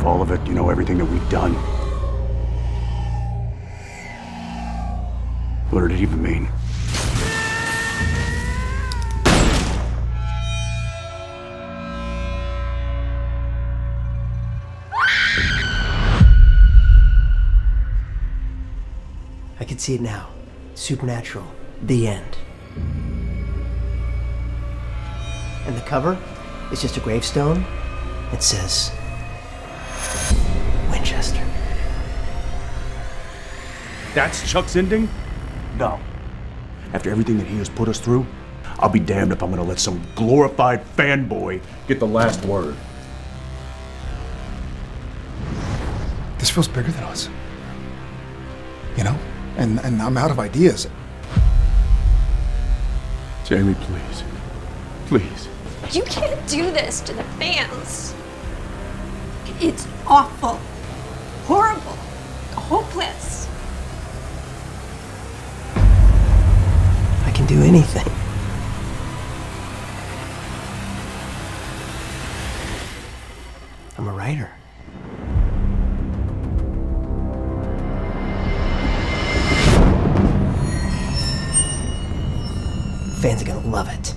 of all of it, you know, everything that we've done. What did it even mean? I can see it now. Supernatural. The end. And the cover is just a gravestone. It says Winchester. That's Chuck's ending? No. After everything that he has put us through, I'll be damned if I'm gonna let some glorified fanboy get the last word. This feels bigger than us. You know? And I'm out of ideas. Jamie, please. Please. You can't do this to the fans. It's awful, horrible, hopeless. I can do anything. I'm a writer. Fans are gonna love it.